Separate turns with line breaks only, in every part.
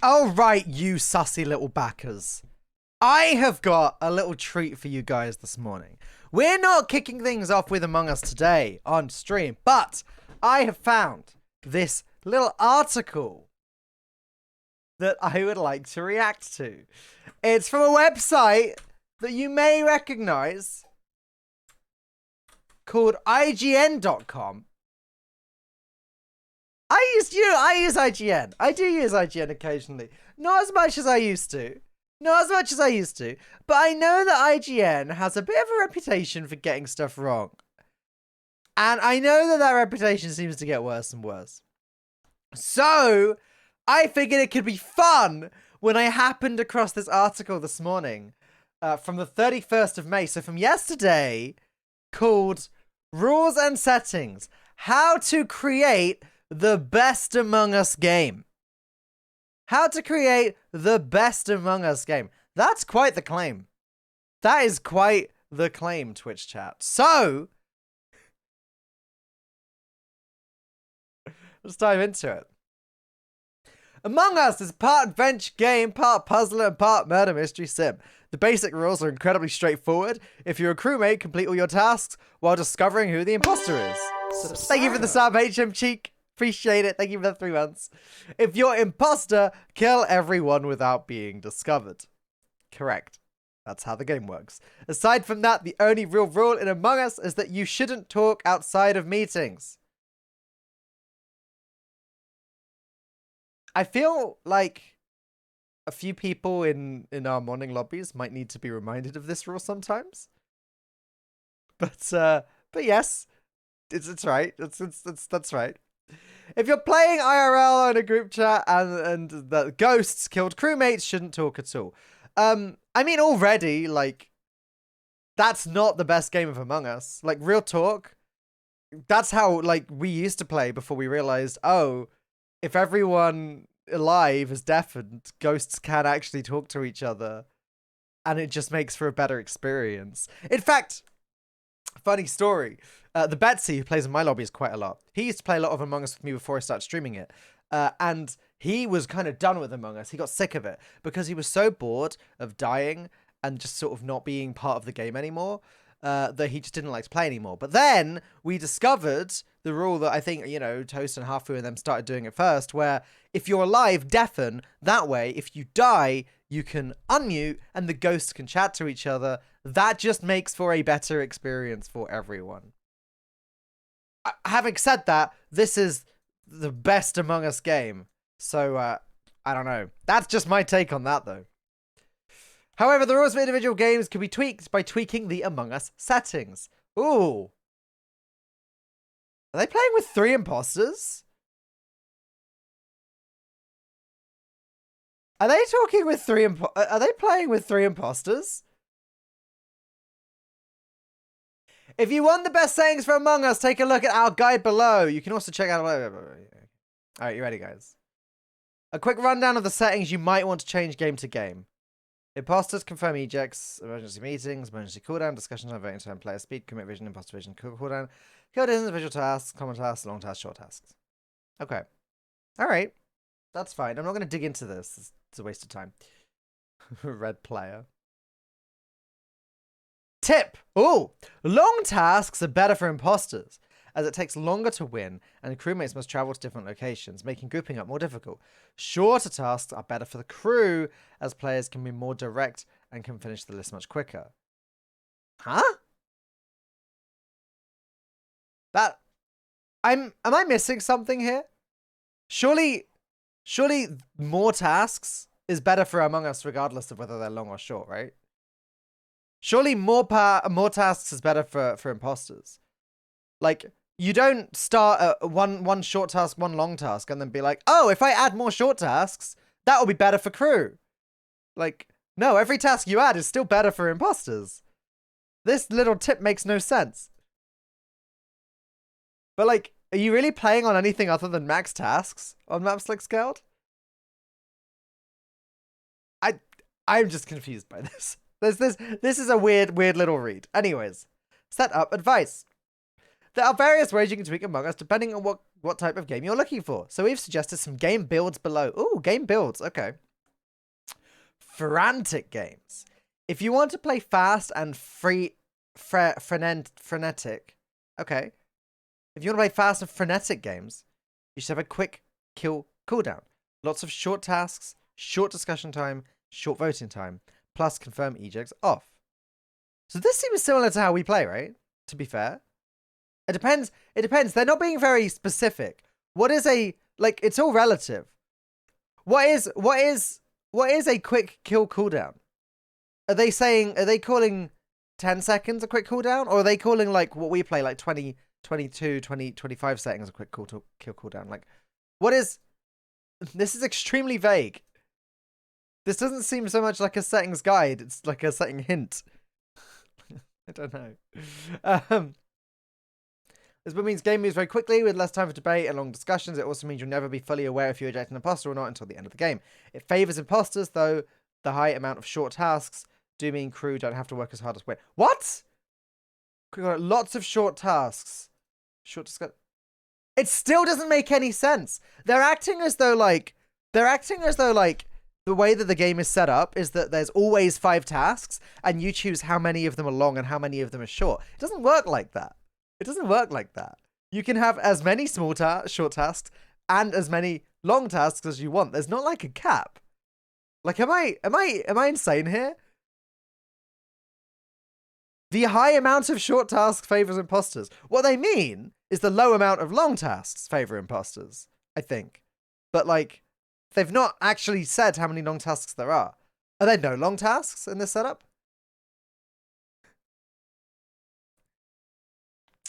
All right, you sussy little backers. I have got a little treat for you guys this morning. We're not kicking things off with Among Us today on stream, but I have found this little article that I would like to react to. It's from a website that you may recognize called IGN.com. I use IGN. I do use IGN occasionally. Not as much as I used to. But I know that IGN has a bit of a reputation for getting stuff wrong. And I know that reputation seems to get worse and worse. So, I figured it could be fun when I happened across this article this morning from the 31st of May. So from yesterday, called Rules and Settings. How to create the best Among Us game. How to create the best Among Us game. That's quite the claim. That is quite the claim, Twitch chat. So, let's dive into it. Among Us is part adventure game, part puzzler, and part murder mystery sim. The basic rules are incredibly straightforward. If you're a crewmate, complete all your tasks while discovering who the imposter is. Thank you for the sub, HM Cheek. Appreciate it. Thank you for the 3 months. If you're imposter, kill everyone without being discovered. Correct. That's how the game works. Aside from that, the only real rule in Among Us is that you shouldn't talk outside of meetings. I feel like a few people in our morning lobbies might need to be reminded of this rule sometimes. But yes, it's right. That's right. If you're playing IRL in a group chat and the ghosts killed crewmates, shouldn't talk at all. I mean, already, like, that's not the best game of Among Us. Like, real talk, that's how, like, we used to play before we realized, oh, if everyone alive is deafened, ghosts can actually talk to each other. And it just makes for a better experience. In fact, funny story. The Betsy, who plays in my lobbies quite a lot, he used to play a lot of Among Us with me before I started streaming it. And he was kind of done with Among Us. He got sick of it because he was so bored of dying and just sort of not being part of the game anymore that he just didn't like to play anymore. But then we discovered the rule that I think, you know, Toast and Hafu and them started doing it first, where if you're alive, deafen. That way, if you die, you can unmute and the ghosts can chat to each other. That just makes for a better experience for everyone. Having said that, this is the best Among Us game. So, I don't know. That's just my take on that, though. However, the rules for individual games can be tweaked by tweaking the Among Us settings. Ooh. Are they playing with 3 imposters? Are they talking with 3 Are they playing with 3 imposters? If you want the best settings for Among Us, take a look at our guide below. You can also check out... Alright, you ready, guys? A quick rundown of the settings you might want to change game to game. Imposters, confirm ejects, emergency meetings, emergency cooldown, discussion time, voting time, player speed, commit vision, imposter vision, cooldown, kill distance, visual tasks, common tasks, long tasks, short tasks. Okay. Alright. That's fine. I'm not going to dig into this. It's a waste of time. Red player. Tip! Ooh! Long tasks are better for imposters, as it takes longer to win, and crewmates must travel to different locations, making grouping up more difficult. Shorter tasks are better for the crew, as players can be more direct and can finish the list much quicker. Huh? Am I missing something here? Surely more tasks is better for Among Us regardless of whether they're long or short, right? Surely more tasks is better for imposters. Like, you don't start one short task, one long task, and then be like, oh, if I add more short tasks, that will be better for crew. Like, no, every task you add is still better for imposters. This little tip makes no sense. But, like, are you really playing on anything other than max tasks on maps like Scaled? I'm just confused by this. This is a weird little read. Anyways, setup advice. There are various ways you can tweak Among Us depending on what what type of game you're looking for. So we've suggested some game builds below. Ooh, game builds. Okay. Frantic games. If you want to play fast and frenetic, okay. If you want to play fast and frenetic games, you should have a quick kill cooldown. Lots of short tasks, short discussion time, short voting time, plus confirm ejects off. So this seems similar to how we play, right? To be fair. It depends. It depends. They're not being very specific. What is a, like, it's all relative. What is a quick kill cooldown? Are they calling 10 seconds a quick cooldown? Or are they calling, like, what we play, like 20, 22, 20, 25 seconds a quick kill cooldown? Like, what is... This is extremely vague. This doesn't seem so much like a settings guide. It's like a setting hint. I don't know. This means game moves very quickly with less time for debate and long discussions. It also means you'll never be fully aware if you eject an imposter or not until the end of the game. It favors imposters, though the high amount of short tasks do mean crew don't have to work as hard as win. What? We've got lots of short tasks. Short discuss. It still doesn't make any sense. They're acting as though like the way that the game is set up is that there's always 5 tasks and you choose how many of them are long and how many of them are short. It doesn't work like that. It doesn't work like that. You can have as many short tasks and as many long tasks as you want. There's not like a cap. Like, am I insane here? The high amount of short tasks favors imposters. What they mean is the low amount of long tasks favor imposters, I think. But like, they've not actually said how many long tasks there are. Are there no long tasks in this setup?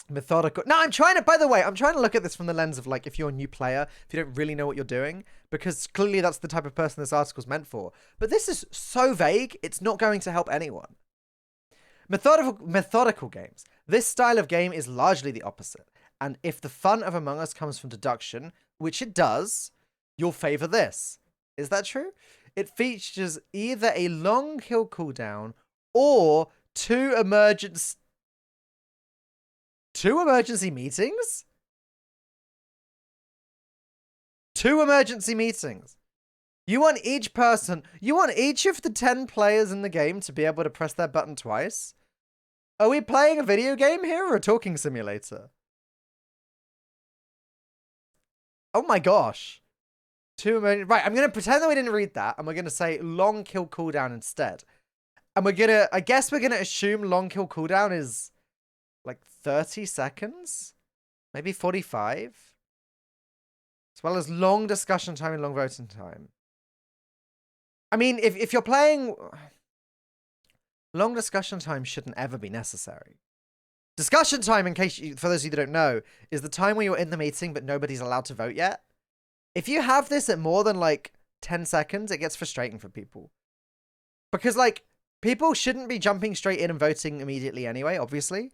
Methodical. No, I'm trying to look at this from the lens of like, if you're a new player, if you don't really know what you're doing, because clearly that's the type of person this article's meant for. But this is so vague, it's not going to help anyone. Methodical games. This style of game is largely the opposite. And if the fun of Among Us comes from deduction, which it does, you'll favor this. Is that true? It features either a long kill cooldown or two emergency meetings? 2 emergency meetings. You want each of the 10 players in the game to be able to press their button twice? Are we playing a video game here or a talking simulator? Oh my gosh. 2 emergency... Right, I'm going to pretend that we didn't read that, and we're going to say long kill cooldown instead. And I guess we're going to assume long kill cooldown is like 30 seconds? Maybe 45? As well as long discussion time and long voting time. I mean, if you're playing... Long discussion time shouldn't ever be necessary. Discussion time, for those of you that don't know, is the time where you're in the meeting but nobody's allowed to vote yet. If you have this at more than like 10 seconds, it gets frustrating for people. Because like, people shouldn't be jumping straight in and voting immediately anyway, obviously.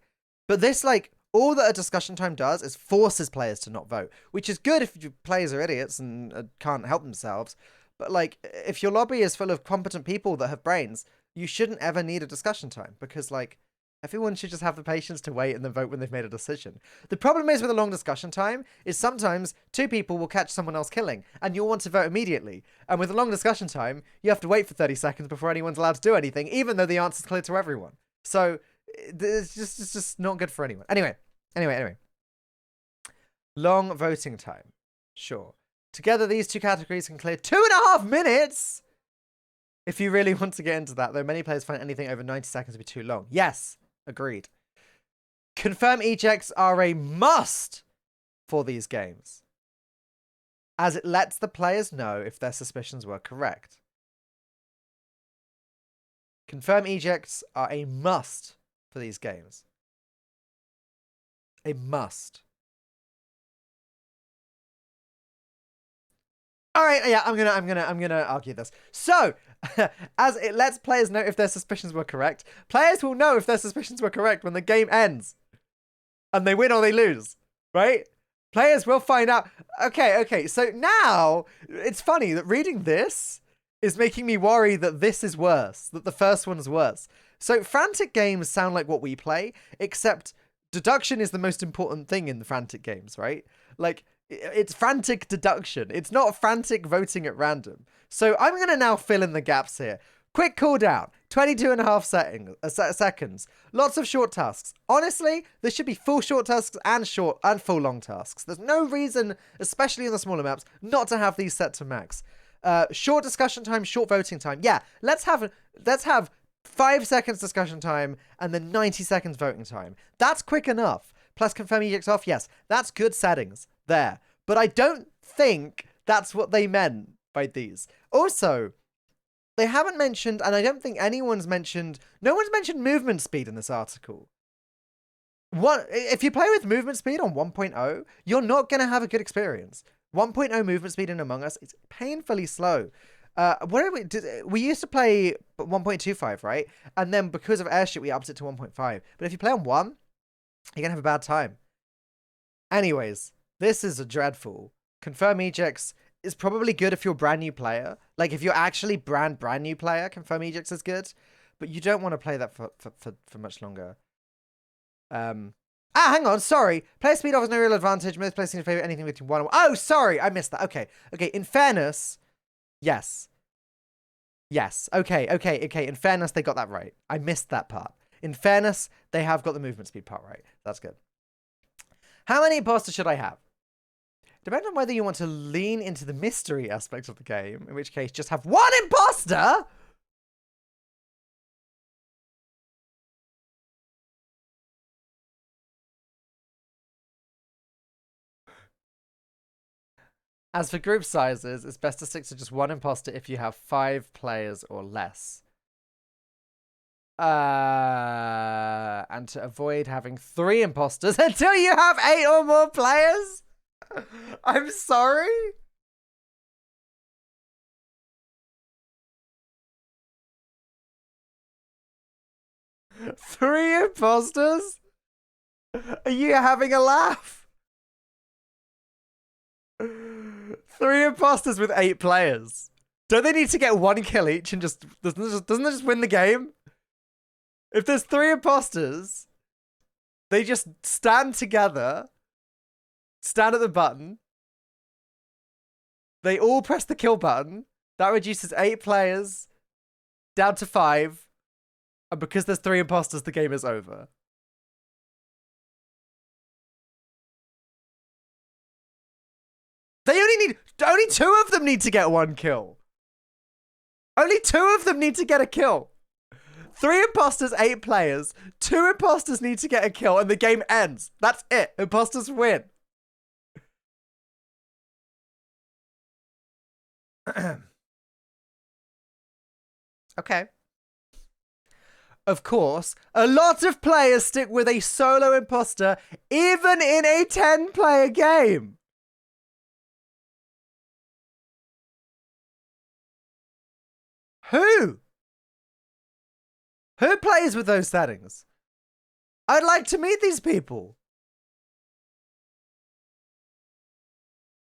But this, like, all that a discussion time does is forces players to not vote, which is good if your players are idiots and can't help themselves. But like, if your lobby is full of competent people that have brains, you shouldn't ever need a discussion time because like, everyone should just have the patience to wait and then vote when they've made a decision. The problem is with a long discussion time is sometimes 2 people will catch someone else killing and you'll want to vote immediately. And with a long discussion time, you have to wait for 30 seconds before anyone's allowed to do anything, even though the answer's clear to everyone. So it's just not good for anyone. Anyway. Long voting time. Sure. Together, these 2 categories can clear 2.5 minutes. If you really want to get into that, though many players find anything over 90 seconds to be too long. Yes. Agreed. Confirm ejects are a must for these games, as it lets the players know if their suspicions were correct. Confirm ejects are a must for these games. A must. All right, yeah, I'm gonna argue this. So, as it lets players know if their suspicions were correct, players will know if their suspicions were correct when the game ends, and they win or they lose, right? Players will find out. Okay. So now it's funny that reading this is making me worry that this is worse, that the first one's worse. So frantic games sound like what we play, except deduction is the most important thing in the frantic games, right? Like, It's frantic deduction. It's not frantic voting at random. So I'm going to now fill in the gaps here. Quick cooldown, 22.5 seconds. Lots of short tasks. Honestly, there should be full short tasks and full long tasks. There's no reason, especially in the smaller maps, not to have these set to max. Short discussion time, short voting time. Yeah, let's have 5 seconds discussion time and then 90 seconds voting time. That's quick enough. Plus confirm ejects off. Yes, that's good settings there. But I don't think that's what they meant by these. Also, they haven't mentioned, and I don't think no one's mentioned movement speed in this article. If you play with movement speed on 1.0, you're not going to have a good experience. 1.0 movement speed in Among Us is painfully slow. We used to play 1.25, right? And then because of airship, we upped it to 1.5. But if you play on 1, you're going to have a bad time. Anyways, this is a dreadful. Confirm ejects is probably good if you're a brand new player. Like, if you're actually brand new player, confirm ejects is good. But you don't want to play that for much longer. Hang on, sorry. Player speed offers no real advantage. Most players seem to favor anything between 1 and 1. Oh, sorry, I missed that. Okay, in fairness, yes. Okay. In fairness, they got that right. I missed that part. In fairness, they have got the movement speed part right. That's good. How many imposters should I have? Depends on whether you want to lean into the mystery aspect of the game, in which case just have 1 imposter. As for group sizes, it's best to stick to just 1 imposter if you have 5 players or less. And to avoid having 3 imposters until you have 8 or more players. I'm sorry. Three imposters? Are you having a laugh? 3 imposters with 8 players. Don't they need to get 1 kill each and just doesn't it just win the game? If there's 3 imposters, they just stand together, stand at the button. They all press the kill button. That reduces 8 players down to 5. And because there's 3 imposters, the game is over. Only 2 of them need to get 1 kill. Only 2 of them need to get a kill. 3 imposters, 8 players. 2 imposters need to get a kill and the game ends. That's it. Imposters win. Okay. Of course, a lot of players stick with a solo imposter even in a 10-player game. Who plays with those settings? I'd like to meet these people.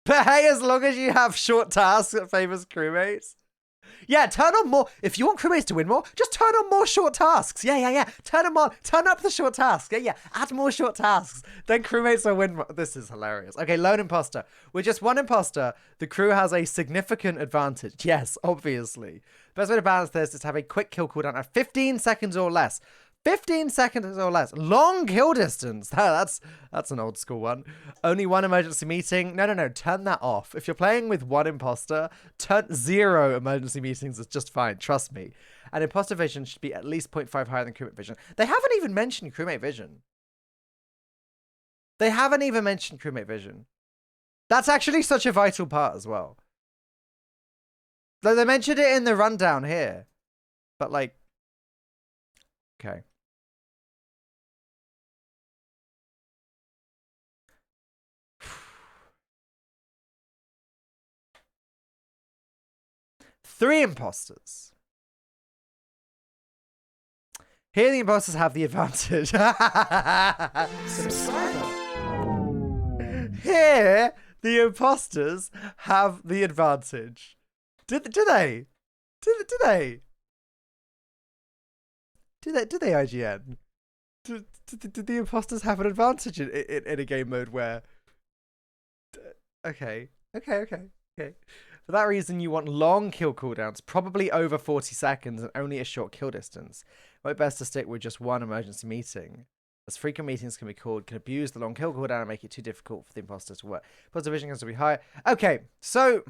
But hey, as long as you have short tasks that favors crewmates. Yeah, turn on more. If you want crewmates to win more, just turn on more short tasks. Yeah. Turn them on. Turn up the short tasks. Yeah. Add more short tasks. Then crewmates will win more. This is hilarious. Okay, lone imposter. With just 1 imposter, the crew has a significant advantage. Yes, obviously. Best way to balance this is to have a quick kill cooldown at 15 seconds or less. 15 seconds or less. Long kill distance. That's an old school one. Only 1 emergency meeting. No. Turn that off. If you're playing with 1 imposter, turn 0 emergency meetings is just fine. Trust me. And imposter vision should be at least 0.5 higher than crewmate vision. They haven't even mentioned crewmate vision. That's actually such a vital part as well. Like, they mentioned it in the rundown here. But like, okay. Three imposters. Here the imposters have the advantage. Here the imposters have the advantage. Did they? Did they, IGN? Did the imposters have an advantage in a game mode where Okay. Okay. For that reason, you want long kill cooldowns, probably over 40 seconds and only a short kill distance. It might be best to stick with just one emergency meeting, as frequent meetings can be called, can abuse the long kill cooldown and make it too difficult for the imposters to work. Positive vision has to be high. Okay, so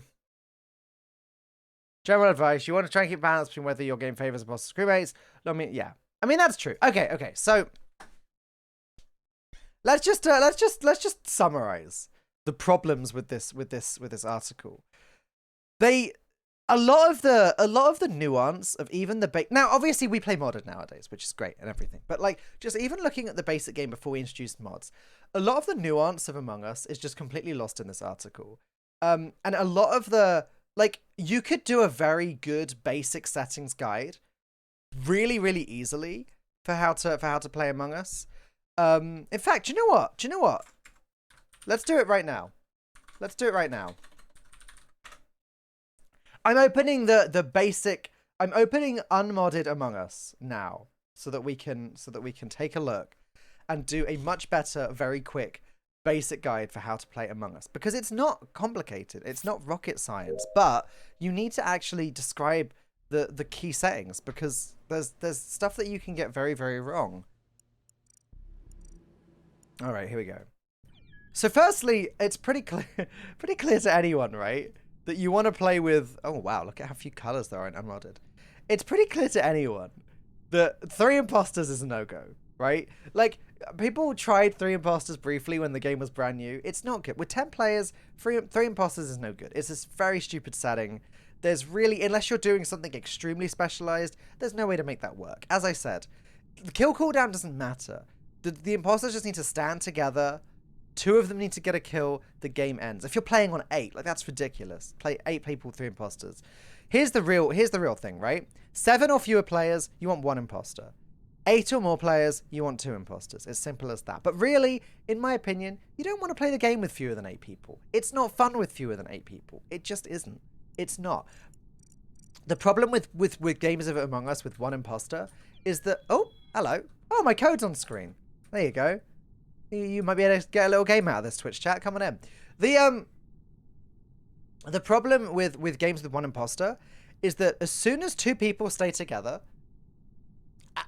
general advice: you want to try and keep balance between whether your game favors imposters crewmates. I mean, yeah, I mean that's true. Okay. So let's just summarize the problems with this article. A lot of the nuance of even the now obviously we play modded nowadays, which is great and everything, but like just even looking at the basic game before we introduced mods, a lot of the nuance of Among Us is just completely lost in this article. And a lot of the, like, you could do a very good basic settings guide really easily for how to play Among Us. In fact, do you know what? Let's do it right now. I'm opening the basic. I'm opening unmodded Among Us now, so that we can take a look and do a much better, very quick, basic guide for how to play Among Us, because it's not complicated. It's not rocket science, but you need to actually describe the key settings, because there's stuff that you can get very wrong. All right, here we go. So firstly, it's pretty clear to anyone, right, that you want to play with... Oh, wow, look at how few colors there are in Unmodded. It's pretty clear to anyone that 3 imposters is a no-go, right? Like, people tried 3 imposters briefly when the game was brand new. It's not good. With 10 players, 3 imposters is no good. It's this very stupid setting. There's really... Unless you're doing something extremely specialized, there's no way to make that work. As I said, the kill cooldown doesn't matter. The imposters just need to stand together. 2 of them need to get a kill, the game ends. If you're playing on 8, like, that's ridiculous. Play 8 people, 3 imposters. Here's the real thing, right? 7 or fewer players, you want 1 imposter. 8 or more players, you want 2 imposters. It's simple as that. But really, in my opinion, you don't want to play the game with fewer than 8 people. It's not fun with fewer than 8 people. It just isn't. It's not. The problem with games of Among Us with 1 imposter is that... Oh, hello. Oh, my code's on screen. There you go. You might be able to get a little game out of this Twitch chat. Come on in. The problem with games with 1 imposter is that as soon as 2 people stay together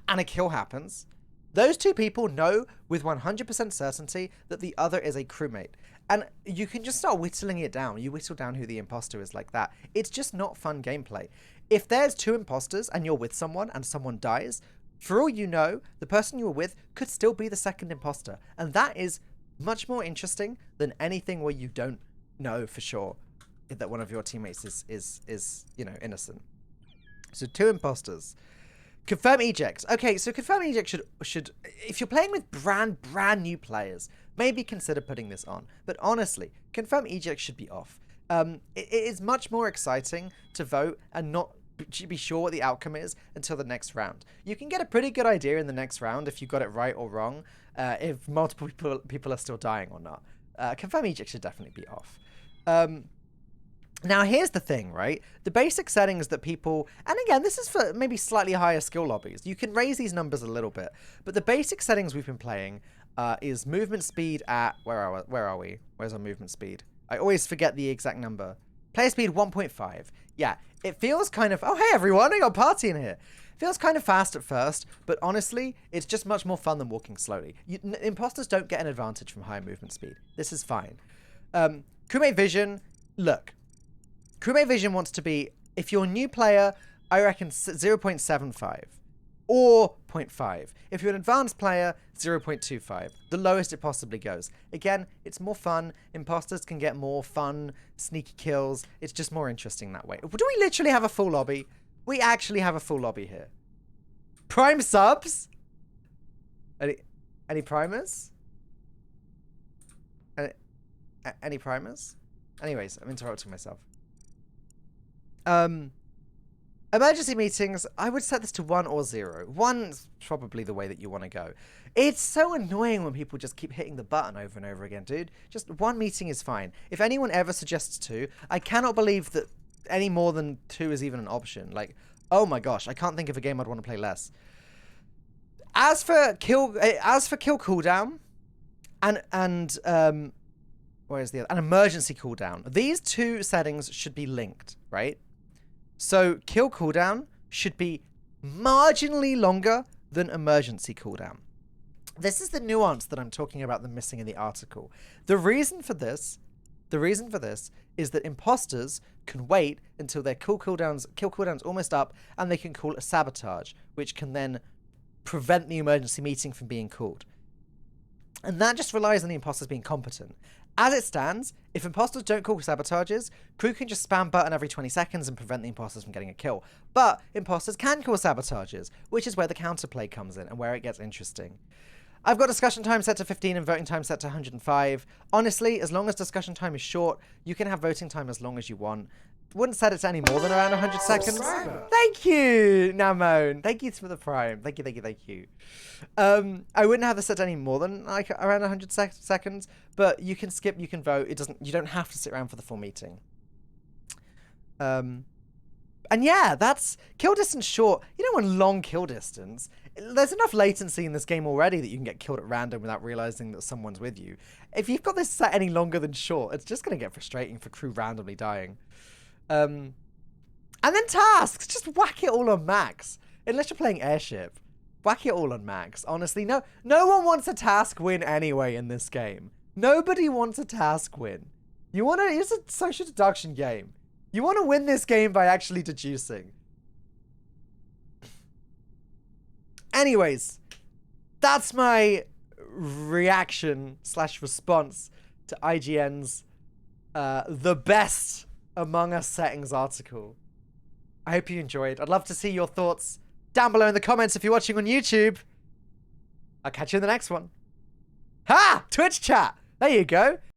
and a kill happens, those 2 people know with 100% certainty that the other is a crewmate. And you can just start whittling it down. You whittle down who the imposter is like that. It's just not fun gameplay. If there's 2 imposters and you're with someone and someone dies, for all you know, the person you were with could still be the second imposter. And that is much more interesting than anything where you don't know for sure that one of your teammates is you know, innocent. So 2 imposters. Confirm ejects. Okay, so confirm eject should if you're playing with brand new players, maybe consider putting this on. But honestly, confirm eject should be off. It is much more exciting to vote and not be sure what the outcome is until the next round. You can get a pretty good idea in the next round if you got it right or wrong, if multiple people are still dying or not. Confirm eject should definitely be off. Now here's the thing, right? The basic settings that people, and again, this is for maybe slightly higher skill lobbies. You can raise these numbers a little bit, but the basic settings we've been playing is movement speed at, where are we? Where's our movement speed? I always forget the exact number. Player speed 1.5. Yeah, it feels kind of, oh hey everyone, I got a party in here. It feels kind of fast at first, but honestly, it's just much more fun than walking slowly. Imposters don't get an advantage from high movement speed. This is fine. Crewmate vision, look. Crewmate vision wants to be, if you're a new player, I reckon 0.75 or 0.5. If you're an advanced player, 0.25. The lowest it possibly goes. Again, it's more fun. Imposters can get more fun, sneaky kills. It's just more interesting that way. Do we literally have a full lobby? We actually have a full lobby here. Prime subs? Any primers? Any primers? Anyways, I'm interrupting myself. Emergency meetings, I would set this to 1 or 0. 1's probably the way that you want to go. It's so annoying when people just keep hitting the button over and over again, dude. Just 1 meeting is fine. If anyone ever suggests 2, I cannot believe that any more than 2 is even an option. Like, oh my gosh, I can't think of a game I'd want to play less. As for kill cooldown and where's the other? An emergency cooldown. These two settings should be linked, right? So kill cooldown should be marginally longer than emergency cooldown. This is the nuance that I'm talking about them missing in the article. The reason for this is that imposters can wait until their kill cooldown's almost up, and they can call a sabotage, which can then prevent the emergency meeting from being called. And that just relies on the imposters being competent. As it stands, if imposters don't call sabotages, crew can just spam button every 20 seconds and prevent the imposters from getting a kill. But imposters can call sabotages, which is where the counterplay comes in and where it gets interesting. I've got discussion time set to 15 and voting time set to 105. Honestly, as long as discussion time is short, you can have voting time as long as you want. Wouldn't set it to any more than around 100 seconds. Thank you, Namone. Thank you for the prime. Thank you. I wouldn't have this set to any more than like around 100 seconds, but you can skip, you can vote. You don't have to sit around for the full meeting. And yeah, that's kill distance short. You don't want long kill distance. There's enough latency in this game already that you can get killed at random without realizing that someone's with you. If you've got this set any longer than short, it's just going to get frustrating for crew randomly dying. And then tasks. Just whack it all on max. Unless you're playing airship. Whack it all on max. Honestly, no one wants a task win anyway in this game. Nobody wants a task win. It's a social deduction game. You want to win this game by actually deducing. Anyways, that's my reaction/response to IGN's The Best Among Us Settings article. I hope you enjoyed. I'd love to see your thoughts down below in the comments if you're watching on YouTube. I'll catch you in the next one. Ha! Twitch chat! There you go.